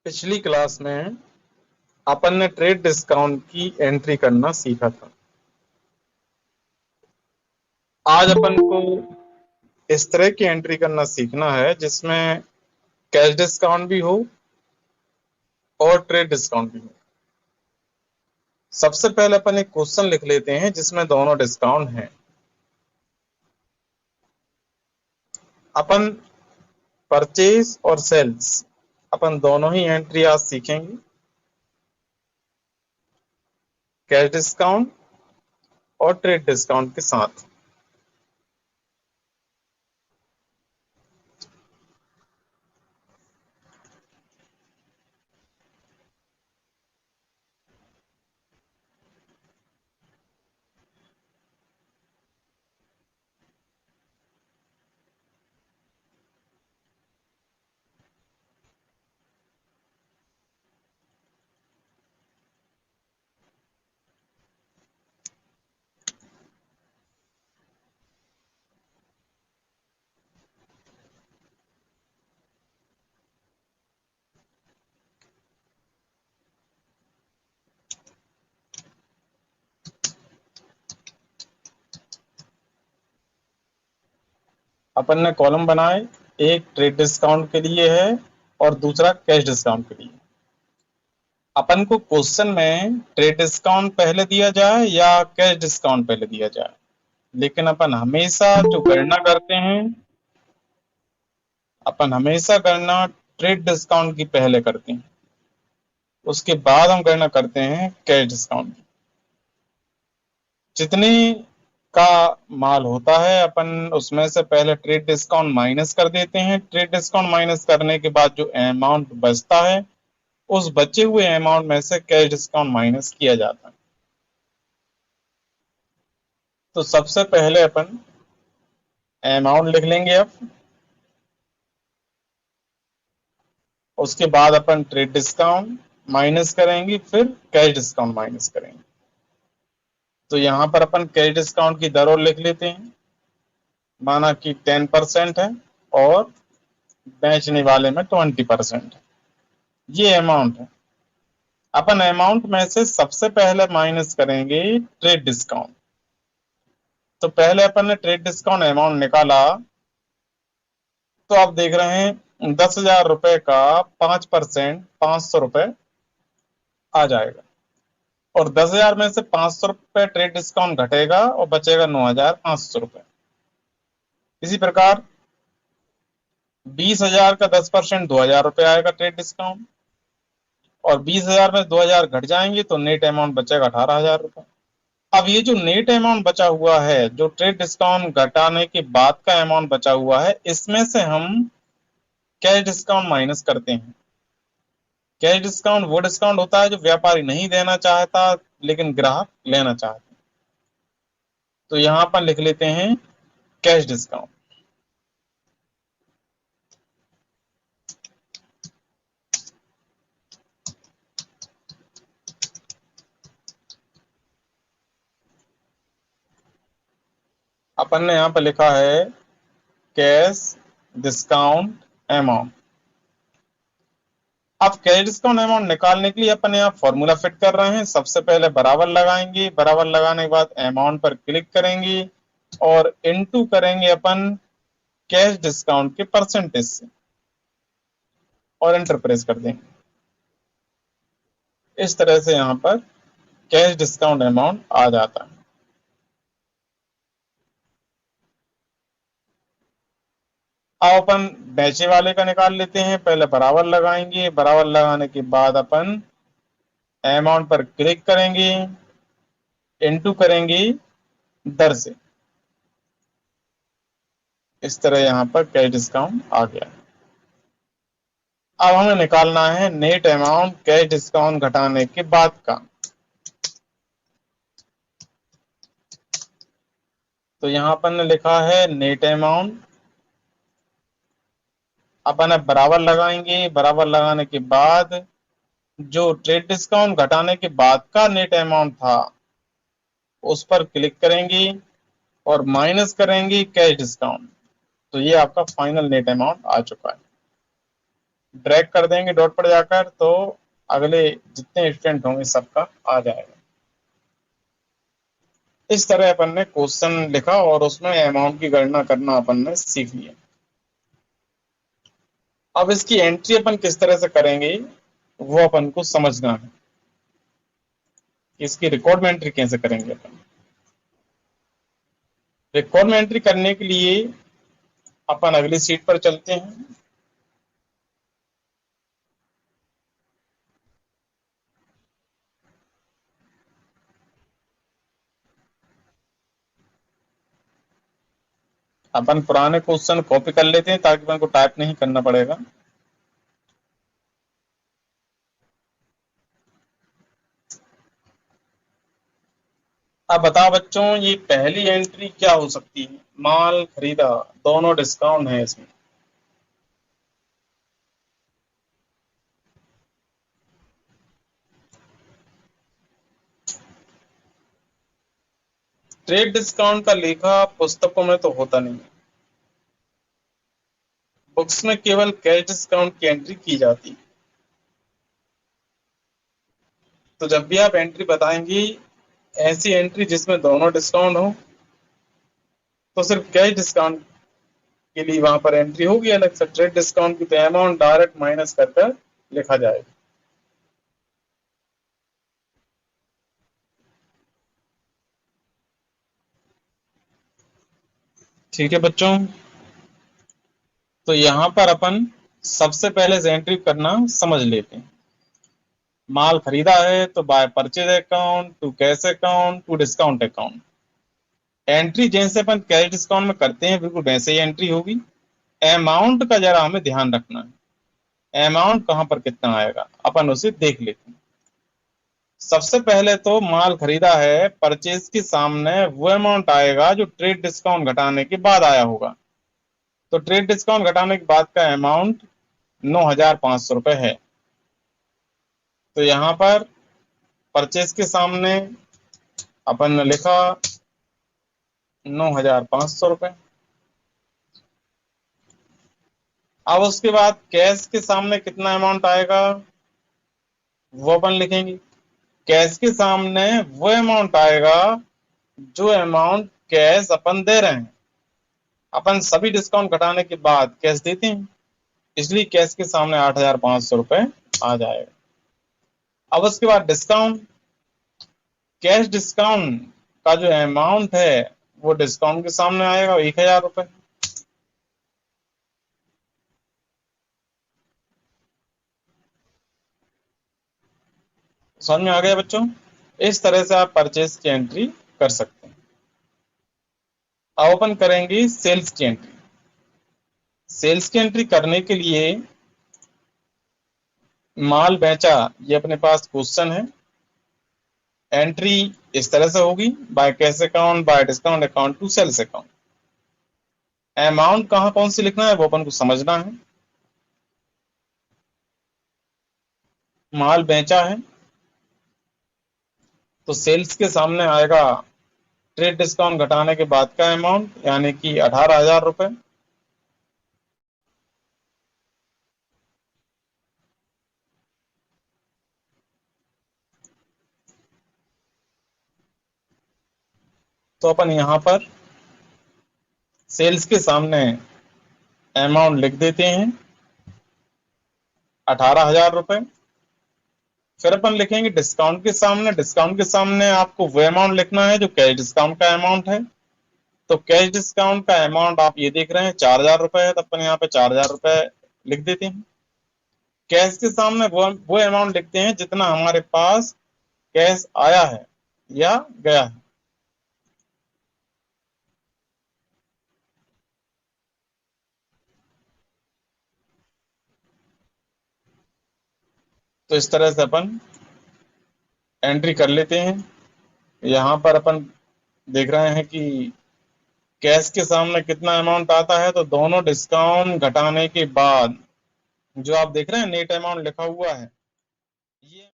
पिछली क्लास में अपन ने ट्रेड डिस्काउंट की एंट्री करना सीखा था। आज अपन को इस तरह की एंट्री करना सीखना है जिसमें कैश डिस्काउंट भी हो और ट्रेड डिस्काउंट भी हो। सबसे पहले अपन एक क्वेश्चन लिख लेते हैं जिसमें दोनों डिस्काउंट हैं। अपन परचेज और सेल्स अपन दोनों ही एंट्री आज सीखेंगे, कैश डिस्काउंट और ट्रेड डिस्काउंट के साथ। अपन ने कॉलम बनाए, एक ट्रेड डिस्काउंट के लिए है और दूसरा कैश डिस्काउंट के लिए। अपन को क्वेश्चन में ट्रेड डिस्काउंट पहले दिया जाए या कैश डिस्काउंट पहले दिया जाए, लेकिन अपन हमेशा गणना ट्रेड डिस्काउंट की पहले करते हैं, उसके बाद हम गणना करते हैं कैश डिस्काउंट की। जितने का माल होता है अपन उसमें से पहले ट्रेड डिस्काउंट माइनस कर देते हैं। ट्रेड डिस्काउंट माइनस करने के बाद जो अमाउंट बचता है उस बचे हुए अमाउंट में से कैश डिस्काउंट माइनस किया जाता है। तो सबसे पहले अपन अमाउंट लिख लेंगे अब, उसके बाद अपन ट्रेड डिस्काउंट माइनस करेंगे, फिर कैश डिस्काउंट माइनस करेंगे। तो यहां पर अपन कैश डिस्काउंट की दर और लिख लेते हैं, माना कि 10% है और बेचने वाले में 20% है। ये अमाउंट है। अपन अमाउंट में से सबसे पहले माइनस करेंगे ट्रेड डिस्काउंट। तो पहले अपन ने ट्रेड डिस्काउंट अमाउंट निकाला, तो आप देख रहे हैं 10,000 रुपए का 5% 500 रुपए आ जाएगा और 10,000 में से 500 रुपए ट्रेड डिस्काउंट घटेगा और बचेगा 9,500 रुपए। इसी प्रकार 20,000 का 10% 2,000 रुपए आएगा ट्रेड डिस्काउंट, और 20,000 में 2,000 घट जाएंगे तो नेट अमाउंट बचेगा 18,000 रुपए। अब ये जो नेट अमाउंट बचा हुआ है, जो ट्रेड डिस्काउंट घटाने के बाद का अमाउंट बचा हुआ है, इसमें से हम कैश डिस्काउंट माइनस करते हैं। कैश डिस्काउंट वो डिस्काउंट होता है जो व्यापारी नहीं देना चाहता लेकिन ग्राहक लेना चाहता है। तो यहां पर लिख लेते हैं कैश डिस्काउंट। अपन ने यहां पर लिखा है कैश डिस्काउंट अमाउंट। अब कैश डिस्काउंट अमाउंट निकालने के लिए अपन यहाँ फॉर्मूला फिट कर रहे हैं। सबसे पहले बराबर लगाएंगे, बराबर लगाने के बाद अमाउंट पर क्लिक करेंगे और इनटू करेंगे अपन कैश डिस्काउंट के परसेंटेज से और एंटर प्रेस कर देंगे। इस तरह से यहाँ पर कैश डिस्काउंट अमाउंट आ जाता है। अब अपन बेचे वाले का निकाल लेते हैं। पहले बराबर लगाएंगे, बराबर लगाने के बाद अपन अमाउंट पर क्लिक करेंगे, इनटू करेंगे दर से। इस तरह यहाँ पर कैश डिस्काउंट आ गया। अब हमें निकालना है नेट अमाउंट कैश डिस्काउंट घटाने के बाद का। तो यहाँ पर ने लिखा है नेट अमाउंट। अपन बराबर लगाएंगे, बराबर लगाने के बाद जो ट्रेड डिस्काउंट घटाने के बाद का नेट अमाउंट था उस पर क्लिक करेंगे और माइनस करेंगे कैश डिस्काउंट। तो ये आपका फाइनल नेट अमाउंट आ चुका है। ड्रैग कर देंगे डॉट पर जाकर, तो अगले जितने स्टूडेंट होंगे सबका आ जाएगा। इस तरह अपन ने क्वेश्चन लिखा और उसमें अमाउंट की गणना करना अपन ने सीख लिया। अब इसकी एंट्री अपन किस तरह से करेंगे वो अपन को समझना है। इसकी रिकॉर्ड में एंट्री कैसे करेंगे अपन। रिकॉर्ड में एंट्री करने के लिए अपन अगली सीट पर चलते हैं। अपन पुराने क्वेश्चन कॉपी कर लेते हैं ताकि अपन को टाइप नहीं करना पड़ेगा। अब बताओ बच्चों, ये पहली एंट्री क्या हो सकती है। माल खरीदा, दोनों डिस्काउंट है इसमें। ट्रेड डिस्काउंट का लेखा पुस्तकों में तो होता नहीं है, बुक्स में केवल कैश डिस्काउंट की एंट्री की जाती है। तो जब भी आप एंट्री बताएंगी, ऐसी एंट्री जिसमें दोनों डिस्काउंट हो, तो सिर्फ कैश डिस्काउंट के लिए वहां पर एंट्री होगी अलग से। ट्रेड डिस्काउंट की तो अमाउंट डायरेक्ट माइनस कर कर लिखा जाएगा। ठीक है बच्चों, तो यहाँ पर अपन सबसे पहले से एंट्री करना समझ लेते हैं। माल खरीदा है तो by purchase account to cash account to discount account. Entry जैसे अपन कैश डिस्काउंट में करते हैं बिल्कुल वैसे ही एंट्री होगी। अमाउंट का जरा हमें ध्यान रखना है, अमाउंट कहां पर कितना आएगा अपन उसे देख लेते हैं। सबसे पहले तो माल खरीदा है, परचेज के सामने वो अमाउंट आएगा जो ट्रेड डिस्काउंट घटाने के बाद आया होगा। तो ट्रेड डिस्काउंट घटाने के बाद का अमाउंट 9,500 रुपए है। तो यहाँ पर परचेज के सामने अपन ने लिखा 9,500 रुपए। अब उसके बाद कैश के सामने कितना अमाउंट आएगा वो अपन लिखेंगे। कैश के सामने वो अमाउंट आएगा जो अमाउंट कैश अपन दे रहे हैं। अपन सभी डिस्काउंट घटाने के बाद कैश देते हैं, इसलिए कैश के सामने 8,500 रुपए आ जाएगा। अब उसके बाद डिस्काउंट, कैश डिस्काउंट का जो अमाउंट है वो डिस्काउंट के सामने आएगा 1,000 रुपए। समझ में आ गया बच्चों। इस तरह से आप परचेज की एंट्री कर सकते हैं। अब अपन करेंगे सेल्स की एंट्री। सेल्स की एंट्री करने के लिए माल बेचा, ये अपने पास क्वेश्चन है। एंट्री इस तरह से होगी, by cash account by discount account to sales account. Amount कहां कौन सी लिखना है वो अपन को समझना है। माल बेचा है तो सेल्स के सामने आएगा ट्रेड डिस्काउंट घटाने के बाद का अमाउंट यानी कि 18,000 रुपए। तो अपन यहां पर सेल्स के सामने अमाउंट लिख देते हैं 18,000 रुपए। फिर अपन लिखेंगे डिस्काउंट के सामने, डिस्काउंट के सामने आपको वो अमाउंट लिखना है जो कैश डिस्काउंट का अमाउंट है। तो कैश डिस्काउंट का अमाउंट आप ये देख रहे हैं 4,000 रुपए है, तो अपन यहाँ पे 4,000 रुपए लिख देते हैं। कैश के सामने वो अमाउंट लिखते हैं जितना हमारे पास कैश आया है या गया है। तो इस तरह से अपन एंट्री कर लेते हैं। यहाँ पर अपन देख रहे हैं कि कैश के सामने कितना अमाउंट आता है, तो दोनों डिस्काउंट घटाने के बाद जो आप देख रहे हैं नेट अमाउंट लिखा हुआ है, ये